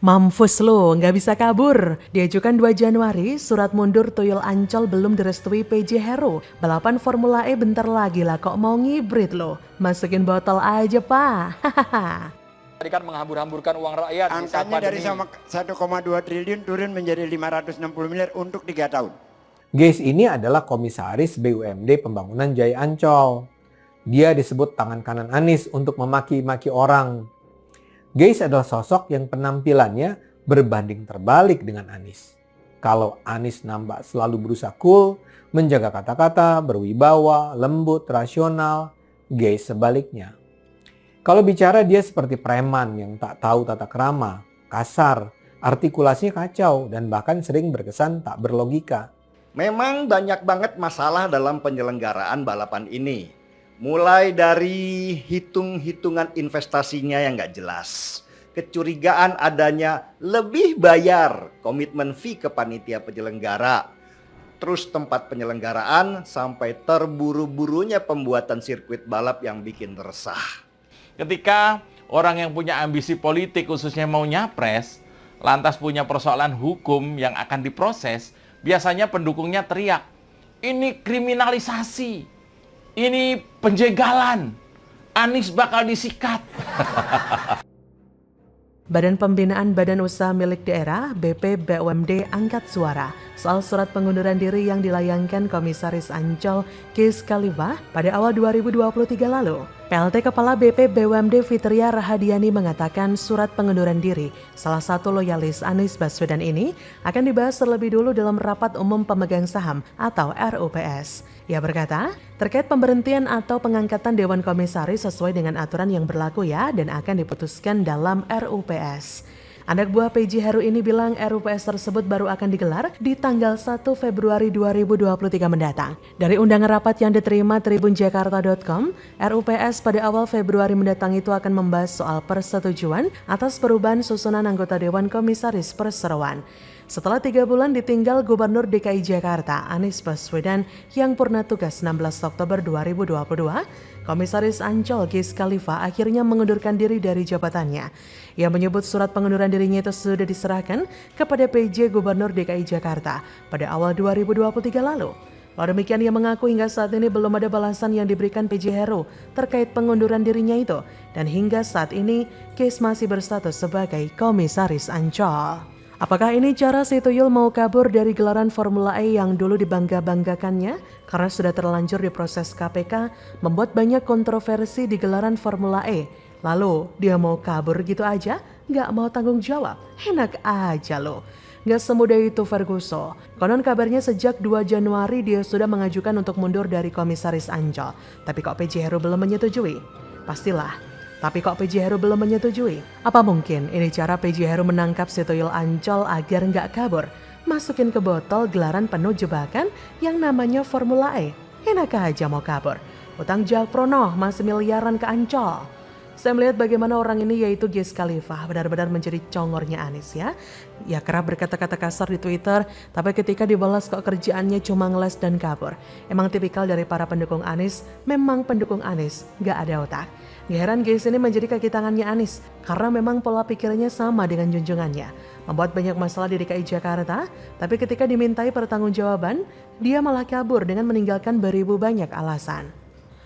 Mampus lo, nggak bisa kabur. Diajukan 2 Januari, surat mundur Tuyul Ancol belum direstui PJ Hero. Balapan Formula E bentar lagi lah, kok mau ngibrit lo? Masukin botol aja, Pak. Hahaha. Tadi kan menghambur-hamburkan uang rakyat. Angkanya dari 1,2 triliun turun menjadi 560 miliar untuk 3 tahun. Geis ini adalah komisaris BUMD Pembangunan Jaya Ancol. Dia disebut tangan kanan Anies untuk memaki-maki orang. Geis adalah sosok yang penampilannya berbanding terbalik dengan Anies. Kalau Anies nampak selalu berusaha cool, menjaga kata-kata, berwibawa, lembut, rasional, Geis sebaliknya. Kalau bicara dia seperti preman yang tak tahu tata krama, kasar, artikulasinya kacau, dan bahkan sering berkesan tak berlogika. Memang banyak banget masalah dalam penyelenggaraan balapan ini. Mulai dari hitung-hitungan investasinya yang nggak jelas, kecurigaan adanya lebih bayar komitmen fee ke panitia penyelenggara, terus tempat penyelenggaraan sampai terburu-burunya pembuatan sirkuit balap yang bikin resah. Ketika orang yang punya ambisi politik khususnya mau nyapres, lantas punya persoalan hukum yang akan diproses, biasanya pendukungnya teriak, ini kriminalisasi. Ini penjegalan, Anies bakal disikat. Badan Pembinaan Badan Usaha Milik Daerah BP BUMD angkat suara soal surat pengunduran diri yang dilayangkan Komisaris Ancol Geis Khalifa pada awal 2023 lalu. PLT Kepala BP BUMD Fitria Rahadiani mengatakan surat pengunduran diri salah satu loyalis Anies Baswedan ini akan dibahas terlebih dulu dalam rapat umum pemegang saham atau RUPS. Ia berkata, terkait pemberhentian atau pengangkatan Dewan Komisaris sesuai dengan aturan yang berlaku ya dan akan diputuskan dalam RUPS. Anak buah PJ Heru ini bilang RUPS tersebut baru akan digelar di tanggal 1 Februari 2023 mendatang. Dari undangan rapat yang diterima tribunjakarta.com, RUPS pada awal Februari mendatang itu akan membahas soal persetujuan atas perubahan susunan anggota Dewan Komisaris Perseroan. Setelah 3 bulan ditinggal Gubernur DKI Jakarta Anies Baswedan yang purna tugas 16 Oktober 2022, Komisaris Ancol Geis Khalifa akhirnya mengundurkan diri dari jabatannya. Ia menyebut surat pengunduran dirinya itu sudah diserahkan kepada PJ Gubernur DKI Jakarta pada awal 2023 lalu. Walau demikian ia mengaku hingga saat ini belum ada balasan yang diberikan PJ Heru terkait pengunduran dirinya itu. Dan hingga saat ini Geis masih berstatus sebagai Komisaris Ancol. Apakah ini cara si Tuyul mau kabur dari gelaran Formula E yang dulu dibangga-banggakannya? Karena sudah terlanjur diproses KPK, membuat banyak kontroversi di gelaran Formula E. Lalu dia mau kabur gitu aja? Nggak mau tanggung jawab? Enak aja loh. Nggak semudah itu Ferguson. Konon kabarnya sejak 2 Januari dia sudah mengajukan untuk mundur dari Komisaris Ancol. Tapi kok PJ Heru belum menyetujui? Pastilah. Tapi kok PJ Heru belum menyetujui? Apa mungkin ini cara PJ Heru menangkap si Tuyul Ancol agar nggak kabur? Masukin ke botol gelaran penuh jebakan yang namanya Formula E. Enak aja mau kabur. Utang Jakprono masih miliaran ke Ancol. Saya melihat bagaimana orang ini yaitu Geis Khalifa benar-benar menjadi congornya Anies ya. Ya kerap berkata-kata kasar di Twitter, tapi ketika dibalas kok kerjaannya cuma ngeles dan kabur. Emang tipikal dari para pendukung Anies, memang pendukung Anies gak ada otak. Gak heran Geis ini menjadi kaki tangannya Anies karena memang pola pikirnya sama dengan junjungannya. Membuat banyak masalah di DKI Jakarta, tapi ketika dimintai pertanggungjawaban, dia malah kabur dengan meninggalkan beribu banyak alasan.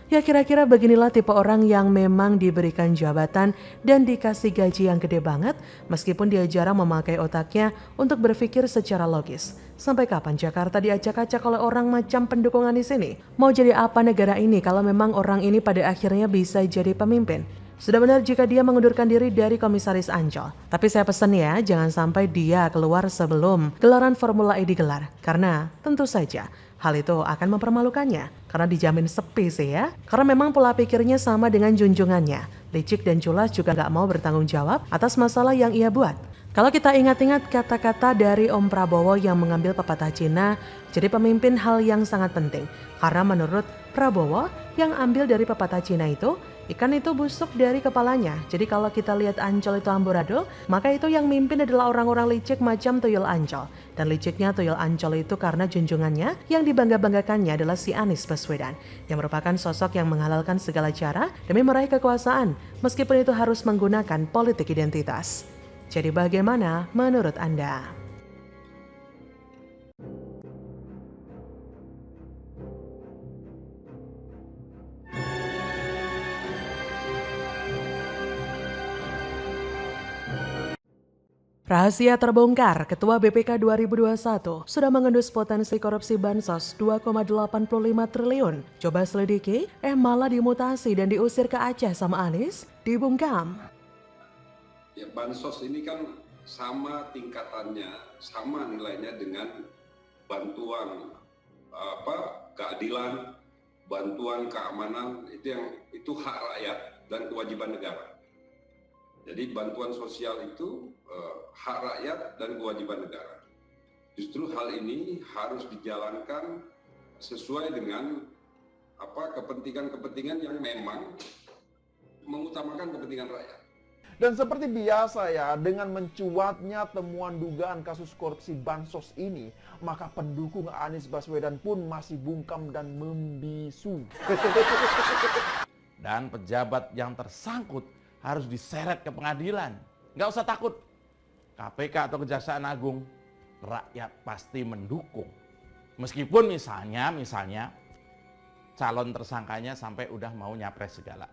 Ya kira-kira beginilah tipe orang yang memang diberikan jabatan dan dikasih gaji yang gede banget meskipun dia jarang memakai otaknya untuk berpikir secara logis. Sampai kapan Jakarta diacak-acak oleh orang macam pendukung Anies ini? Mau jadi apa negara ini kalau memang orang ini pada akhirnya bisa jadi pemimpin? Sudah benar jika dia mengundurkan diri dari Komisaris Ancol. Tapi saya pesan ya, jangan sampai dia keluar sebelum gelaran Formula E digelar. Karena tentu saja hal itu akan mempermalukannya. Karena dijamin sepi sih ya. Karena memang pola pikirnya sama dengan junjungannya. Licik dan culas juga gak mau bertanggung jawab atas masalah yang ia buat. Kalau kita ingat-ingat kata-kata dari Om Prabowo yang mengambil pepatah Cina, jadi pemimpin hal yang sangat penting. Karena menurut Prabowo yang ambil dari pepatah Cina itu, ikan itu busuk dari kepalanya. Jadi kalau kita lihat Ancol itu amburadul, maka itu yang mimpin adalah orang-orang licik macam Tuyul Ancol. Dan liciknya Tuyul Ancol itu karena junjungannya yang dibangga-banggakannya adalah si Anies Baswedan, yang merupakan sosok yang menghalalkan segala cara demi meraih kekuasaan, meskipun itu harus menggunakan politik identitas. Jadi bagaimana menurut Anda? Rahasia terbongkar, Ketua BPK 2021 sudah mengendus potensi korupsi Bansos 2,85 triliun. Coba selidiki, malah dimutasi dan diusir ke Aceh sama Anies, dibungkam. Ya, Bansos ini kan sama tingkatannya, sama nilainya dengan bantuan keadilan, bantuan keamanan, itu hak rakyat dan kewajiban negara. Jadi bantuan sosial itu hak rakyat dan kewajiban negara. Justru hal ini harus dijalankan sesuai dengan kepentingan-kepentingan yang memang mengutamakan kepentingan rakyat. Dan seperti biasa ya, dengan mencuatnya temuan dugaan kasus korupsi Bansos ini, maka pendukung Anies Baswedan pun masih bungkam dan membisu. Dan pejabat yang tersangkut harus diseret ke pengadilan. Nggak usah takut. KPK atau Kejaksaan Agung, rakyat pasti mendukung. Meskipun misalnya calon tersangkanya sampai udah mau nyapres segala.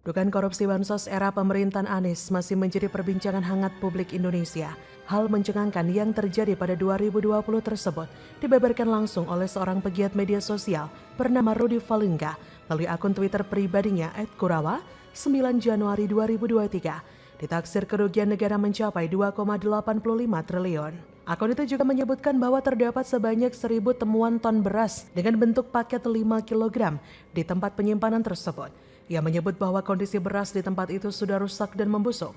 Dugaan korupsi Bansos era pemerintahan Anies masih menjadi perbincangan hangat publik Indonesia. Hal mencengangkan yang terjadi pada 2020 tersebut dibeberkan langsung oleh seorang pegiat media sosial bernama Rudy Falengka melalui akun Twitter pribadinya @kurawa 9 Januari 2023. Ditaksir kerugian negara mencapai 2,85 triliun. Akun itu juga menyebutkan bahwa terdapat sebanyak 1.000 temuan ton beras dengan bentuk paket 5 kg di tempat penyimpanan tersebut. Ia menyebut bahwa kondisi beras di tempat itu sudah rusak dan membusuk.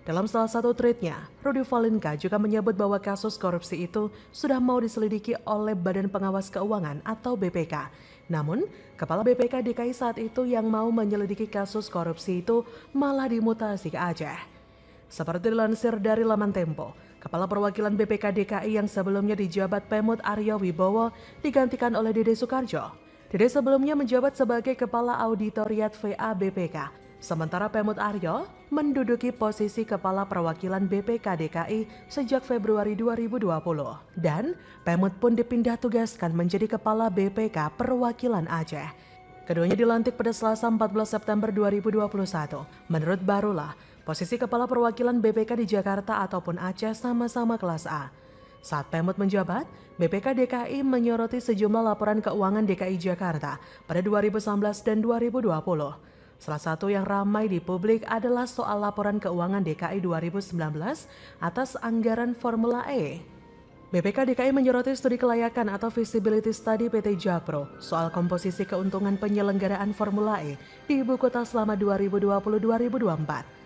Dalam salah satu tweetnya, Rudy Falengka juga menyebut bahwa kasus korupsi itu sudah mau diselidiki oleh Badan Pengawas Keuangan atau BPK. Namun, Kepala BPK DKI saat itu yang mau menyelidiki kasus korupsi itu malah dimutasi ke Aceh. Seperti dilansir dari laman Tempo, Kepala Perwakilan BPK DKI yang sebelumnya dijabat Pemut Aryo Wibowo digantikan oleh Dede Soekarjo. Dede sebelumnya menjabat sebagai Kepala Auditoriat VA BPK, sementara Pemut Aryo menduduki posisi Kepala Perwakilan BPK DKI sejak Februari 2020. Dan Pemut pun dipindah tugaskan menjadi Kepala BPK Perwakilan Aceh. Keduanya dilantik pada Selasa 14 September 2021. Menurut Barulah, posisi Kepala Perwakilan BPK di Jakarta ataupun Aceh sama-sama kelas A. Saat Pemut menjabat, BPK DKI menyoroti sejumlah laporan keuangan DKI Jakarta pada 2019 dan 2020. Salah satu yang ramai di publik adalah soal laporan keuangan DKI 2019 atas anggaran Formula E. BPK DKI menyoroti studi kelayakan atau feasibility study PT Jakpro soal komposisi keuntungan penyelenggaraan Formula E di ibu kota selama 2020-2024.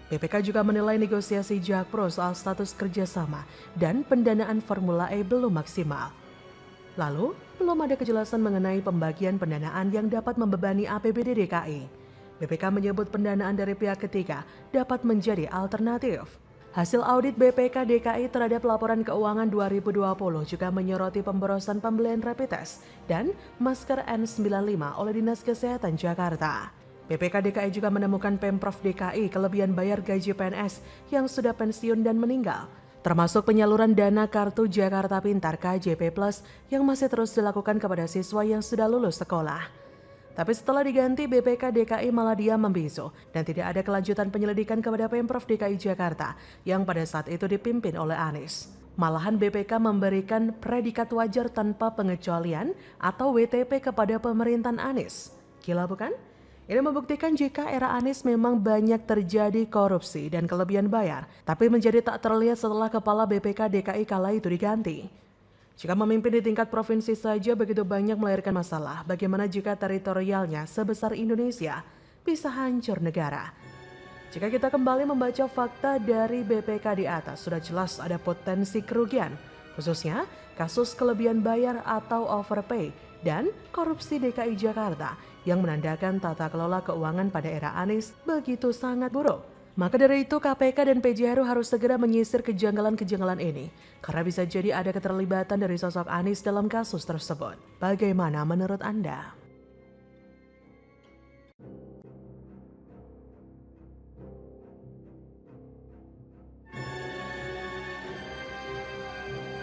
BPK juga menilai negosiasi Jakpro soal status kerjasama dan pendanaan Formula E belum maksimal. Lalu, belum ada kejelasan mengenai pembagian pendanaan yang dapat membebani APBD DKI. BPK menyebut pendanaan dari pihak ketiga dapat menjadi alternatif. Hasil audit BPK DKI terhadap laporan keuangan 2020 juga menyoroti pemborosan pembelian rapid test dan masker N95 oleh Dinas Kesehatan Jakarta. BPK DKI juga menemukan Pemprov DKI kelebihan bayar gaji PNS yang sudah pensiun dan meninggal, termasuk penyaluran dana Kartu Jakarta Pintar KJP Plus yang masih terus dilakukan kepada siswa yang sudah lulus sekolah. Tapi setelah diganti, BPK DKI malah diam membisu dan tidak ada kelanjutan penyelidikan kepada Pemprov DKI Jakarta yang pada saat itu dipimpin oleh Anies. Malahan BPK memberikan predikat wajar tanpa pengecualian atau WTP kepada pemerintahan Anies. Gila bukan? Ini membuktikan jika era Anies memang banyak terjadi korupsi dan kelebihan bayar, tapi menjadi tak terlihat setelah Kepala BPK DKI kala itu diganti. Jika memimpin di tingkat provinsi saja begitu banyak melahirkan masalah, bagaimana jika teritorialnya sebesar Indonesia bisa hancur negara? Jika kita kembali membaca fakta dari BPK di atas, sudah jelas ada potensi kerugian, khususnya kasus kelebihan bayar atau overpay dan korupsi DKI Jakarta yang menandakan tata kelola keuangan pada era Anies begitu sangat buruk. Maka dari itu KPK dan PJRU harus segera menyisir kejanggalan-kejanggalan ini karena bisa jadi ada keterlibatan dari sosok Anies dalam kasus tersebut. Bagaimana menurut Anda?